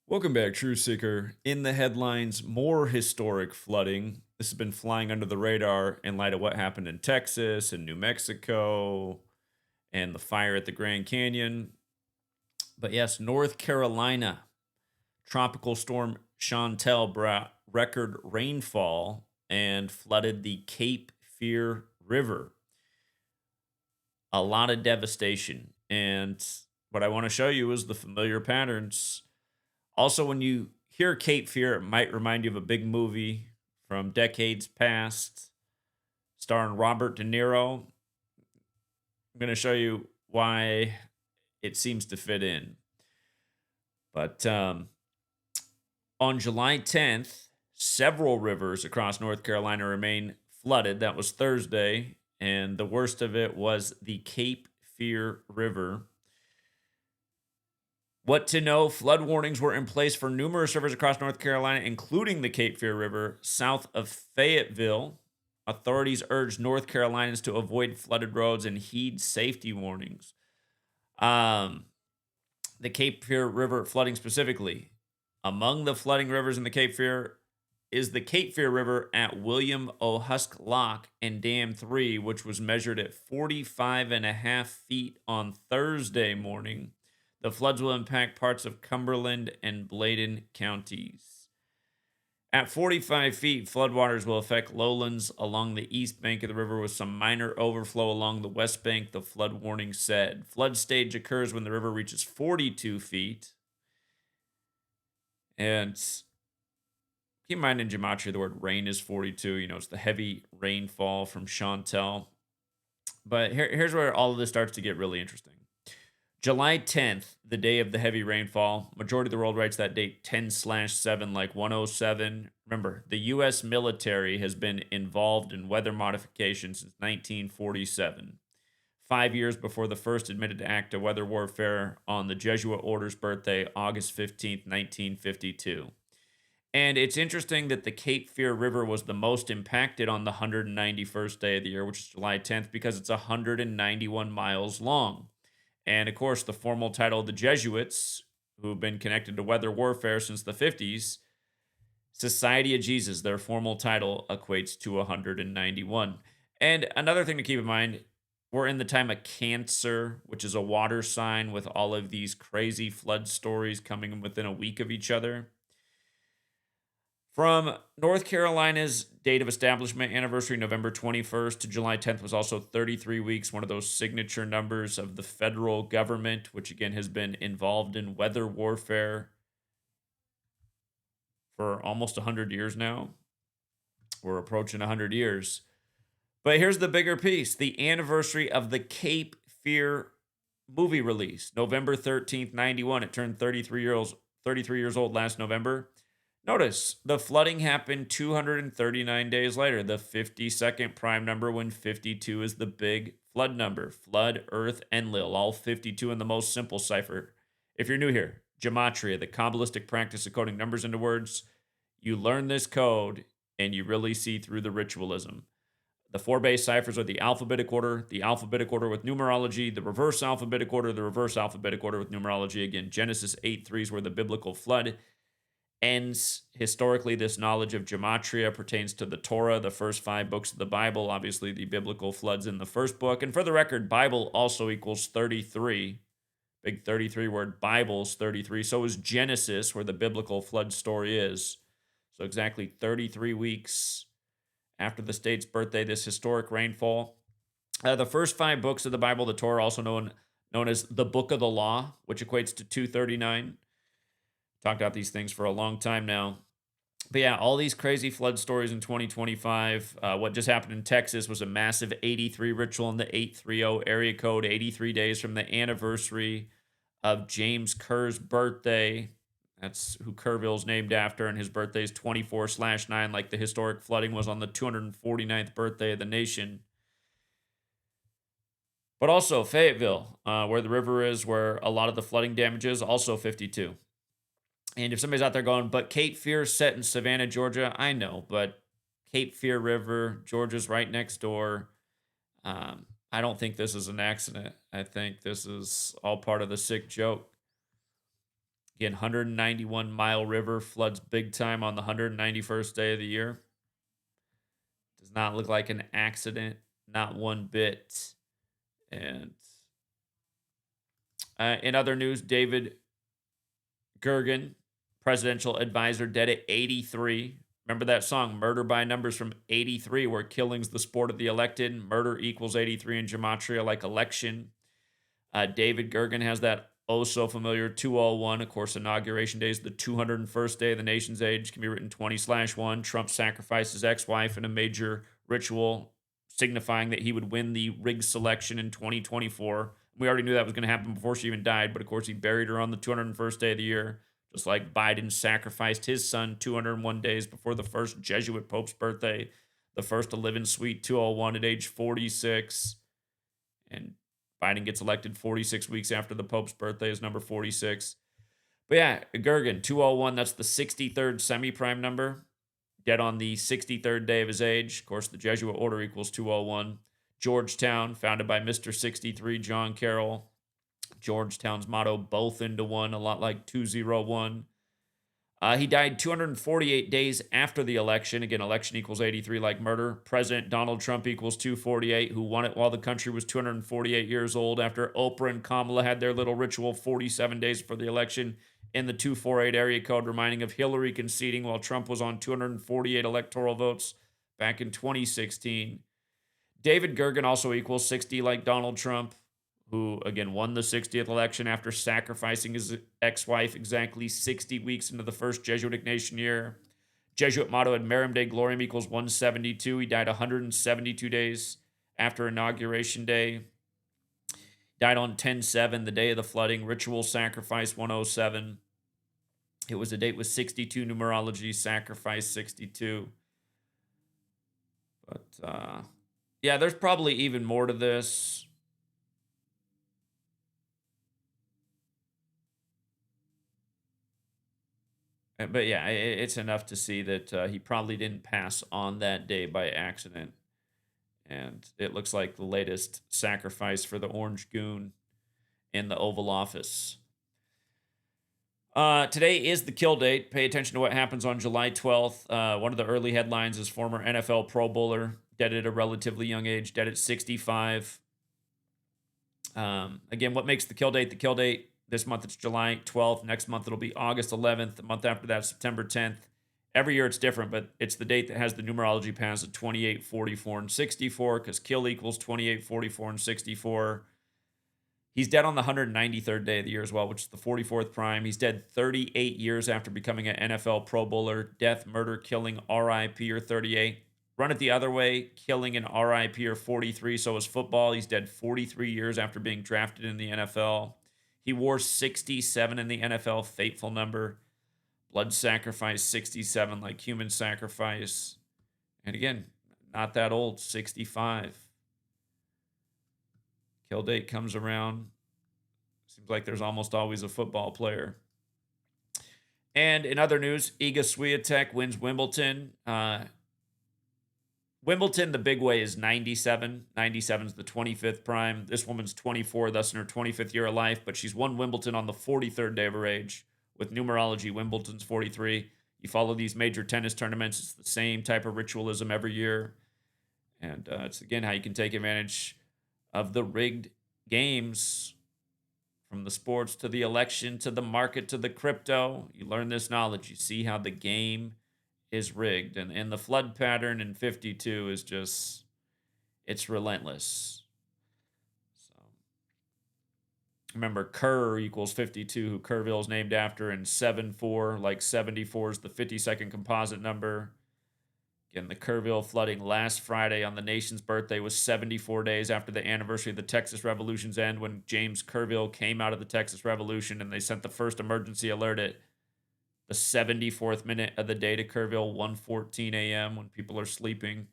Welcome back, True Seeker. In the headlines, more historic flooding. This has been flying under the radar in light of what happened in Texas and New Mexico and the fire at the Grand Canyon. But yes, North Carolina, tropical storm Chantal brought record rainfall and flooded the Cape Fear River. A lot of devastation. And what I want to show you is the familiar patterns. Also, when you hear Cape Fear, it might remind you of a big movie from decades past starring Robert De Niro. I'm going to show you why it seems to fit in. But on July 10th, several rivers across North Carolina remain flooded. That was Thursday. And the worst of it was the Cape Fear River. What to know? Flood warnings were in place for numerous rivers across North Carolina, including the Cape Fear River south of Fayetteville. Authorities urged North Carolinians to avoid flooded roads and heed safety warnings. Um, the Cape Fear River flooding specifically. Among the flooding rivers in the Cape Fear is the Cape Fear River at William O. Husk Lock and Dam 3, which was measured at 45 and a half feet on Thursday morning. The floods will impact parts of Cumberland and Bladen counties. At 45 feet, floodwaters will affect lowlands along the east bank of the river with some minor overflow along the west bank, the flood warning said. Flood stage occurs when the river reaches 42 feet. And keep in mind in Gematria, the word rain is 42. You know, it's the heavy rainfall from Chantal. But here's where all of this starts to get really interesting. July 10th, the day of the heavy rainfall. Majority of the world writes that date 10/7, like 107. Remember, the U.S. military has been involved in weather modification since 1947, 5 years before the first admitted act of weather warfare on the Jesuit order's birthday, August 15th, 1952. And it's interesting that the Cape Fear River was the most impacted on the 191st day of the year, which is July 10th, because it's 191 miles long. And of course, the formal title of the Jesuits, who've been connected to weather warfare since the 50s, Society of Jesus, their formal title equates to 191. And another thing to keep in mind, we're in the time of Cancer, which is a water sign with all of these crazy flood stories coming within a week of each other. From North Carolina's date of establishment anniversary, November 21st to July 10th, was also 33 weeks, one of those signature numbers of the federal government, which again has been involved in weather warfare for almost 100 years now. We're approaching 100 years. But here's the bigger piece, the anniversary of the Cape Fear movie release, November 13th, 91. It turned 33 years old last November. Notice the flooding happened 239 days later, the 52nd prime number, when 52 is the big flood number. Flood, Earth, Enlil, all 52 in the most simple cipher. If you're new here, Gematria, the Kabbalistic practice of coding numbers into words, you learn this code and you really see through the ritualism. The four base ciphers are the alphabetic order with numerology, the reverse alphabetic order with numerology. Again, Genesis 8:3 is where the biblical flood ends. Historically, this knowledge of gematria pertains to the Torah, the first 5 books of the Bible. Obviously, the biblical floods in the first book. And for the record, Bible also equals 33. Big 33 word, Bible's 33. So is Genesis, where the biblical flood story is. So exactly 33 weeks after the state's birthday, this historic rainfall. The first 5 books of the Bible, the Torah, also known as the Book of the Law, which equates to 239. Talked about these things for a long time now. But yeah, all these crazy flood stories in 2025. What just happened in Texas was a massive 83 ritual in the 830 area code, 83 days from the anniversary of James Kerr's birthday. That's who Kerrville's named after, and his birthday is 24/9, like the historic flooding was on the 249th birthday of the nation. But also Fayetteville, where the river is, where a lot of the flooding damage is, also 52. And if somebody's out there going, but Cape Fear set in Savannah, Georgia, I know, but Cape Fear River, Georgia's right next door. I don't think this is an accident. I think this is all part of the sick joke. Again, 191-mile river floods big time on the 191st day of the year. Does not look like an accident, not one bit. And in other news, David Gergen, presidential advisor, dead at 83. Remember that song, Murder by Numbers from 83, where killing's the sport of the elected, murder equals 83 in Gematria, like election. David Gergen has that oh so familiar 201. Of course, Inauguration Day is the 201st day of the nation's age. Can be written 20/1. Trump sacrificed his ex-wife in a major ritual signifying that he would win the rigged selection in 2024. We already knew that was going to happen before she even died, but of course he buried her on the 201st day of the year, just like Biden sacrificed his son 201 days before the first Jesuit Pope's birthday, the first to live in Suite 201 at age 46. And Biden gets elected 46 weeks after the Pope's birthday is number 46. But yeah, Gergen, 201, that's the 63rd semi-prime number. Dead on the 63rd day of his age. Of course, the Jesuit order equals 201. Georgetown, founded by Mr. 63, John Carroll. Georgetown's motto, both into one, a lot like 201. He died 248 days after the election. Again, election equals 83 like murder. President Donald Trump equals 248, who won it while the country was 248 years old after Oprah and Kamala had their little ritual 47 days for the election in the 248 area code, reminding of Hillary conceding while Trump was on 248 electoral votes back in 2016. David Gergen also equals 60 like Donald Trump, who, again, won the 60th election after sacrificing his ex-wife exactly 60 weeks into the first Jesuitic nation year. Jesuit motto ad Merum Dei Gloriam equals 172. He died 172 days after Inauguration Day. Died on 10/7, the day of the flooding. Ritual sacrifice 107. It was a date with 62 numerology, sacrifice 62. But, yeah, there's probably even more to this. But yeah, it's enough to see that he probably didn't pass on that day by accident. And it looks like the latest sacrifice for the Orange Goon in the Oval Office. Today is the kill date. Pay attention to what happens on July 12th. One of the early headlines is former NFL Pro Bowler, dead at a relatively young age, dead at 65. Again, what makes the kill date the kill date? This month it's July 12th. Next month it'll be August 11th. The month after that, September 10th. Every year it's different, but it's the date that has the numerology paths of 28, 44, and 64 because kill equals 28, 44, and 64. He's dead on the 193rd day of the year as well, which is the 44th prime. He's dead 38 years after becoming an NFL Pro Bowler. Death, murder, killing, RIP, or 38. Run it the other way, killing an RIP or 43. So is football. He's dead 43 years after being drafted in the NFL. He wore 67 in the NFL, fateful number. Blood sacrifice, 67, like human sacrifice. And again, not that old, 65. Kill date comes around. Seems like there's almost always a football player. And in other news, Iga Swiatek wins Wimbledon. Wimbledon, the big way is 97. 97 is the 25th prime. This woman's 24, thus in her 25th year of life, but she's won Wimbledon on the 43rd day of her age. With numerology, Wimbledon's 43. You follow these major tennis tournaments, it's the same type of ritualism every year. And it's, again, how you can take advantage of the rigged games, from the sports to the election to the market to the crypto. You learn this knowledge. You see how the game is rigged. And the flood pattern in 52 is just, it's relentless. So remember, Kerr equals 52, who Kerrville is named after, and 7-4, like 74 is the 52nd composite number. Again, the Kerrville flooding last Friday on the nation's birthday was 74 days after the anniversary of the Texas Revolution's end, when James Kerrville came out of the Texas Revolution and they sent the first emergency alert at the 74th minute of the day to Kerrville, 1:14 a.m. when people are sleeping.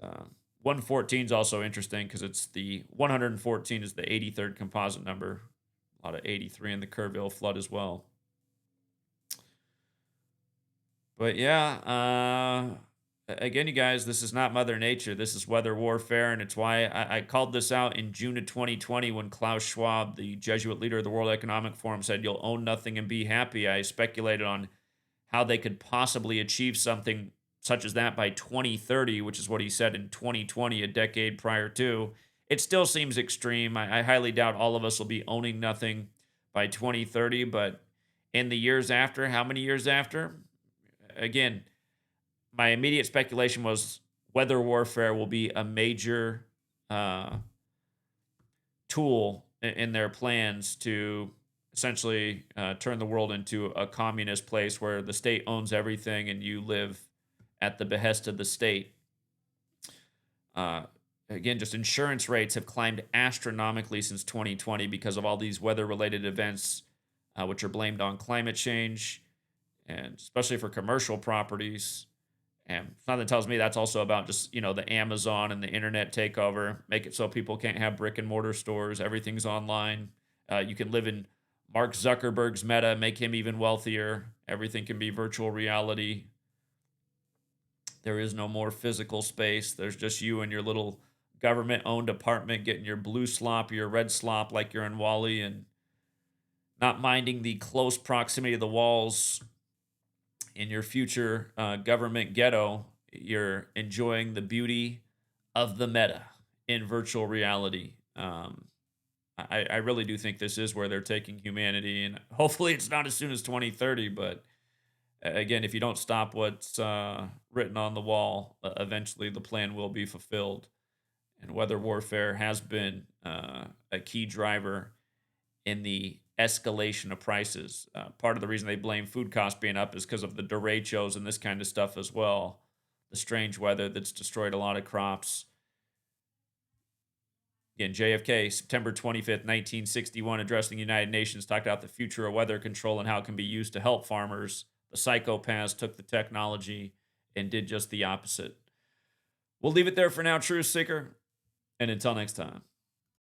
And 114 is also interesting because it's the 114 is the 83rd composite number. A lot of 83 in the Kerrville flood as well. But yeah, Again, you guys, this is not Mother Nature. This is weather warfare, and it's why I called this out in June of 2020 when Klaus Schwab, the Jesuit leader of the World Economic Forum, said, "You'll own nothing and be happy." I speculated on how they could possibly achieve something such as that by 2030, which is what he said in 2020, a decade prior to. It still seems extreme. I highly doubt all of us will be owning nothing by 2030, but in the years after, how many years after? Again, my immediate speculation was weather warfare will be a major uh, tool in their plans to essentially turn the world into a communist place where the state owns everything and you live at the behest of the state. Uh, Again, just insurance rates have climbed astronomically since 2020 because of all these weather related events, which are blamed on climate change, and especially for commercial properties. And something tells me that's also about just, the Amazon and the internet takeover, make it so people can't have brick and mortar stores. Everything's online. You can live in Mark Zuckerberg's Meta, make him even wealthier. Everything can be virtual reality. There is no more physical space. There's just you and your little government owned apartment getting your blue slop, your red slop like you're in Wally, and not minding the close proximity of the walls in your future government ghetto. You're enjoying the beauty of the meta in virtual reality. I really do think this is where they're taking humanity, and hopefully it's not as soon as 2030. But again, if you don't stop what's written on the wall, eventually the plan will be fulfilled. And weather warfare has been a key driver in the escalation of prices. Part of the reason they blame food costs being up is because of the derechos and this kind of stuff as well. The strange weather that's destroyed a lot of crops. Again, JFK, September 25th, 1961, addressing the United Nations, talked about the future of weather control and how it can be used to help farmers. The psychopaths took the technology and did just the opposite. We'll leave it there for now, Truth Seeker. And until next time.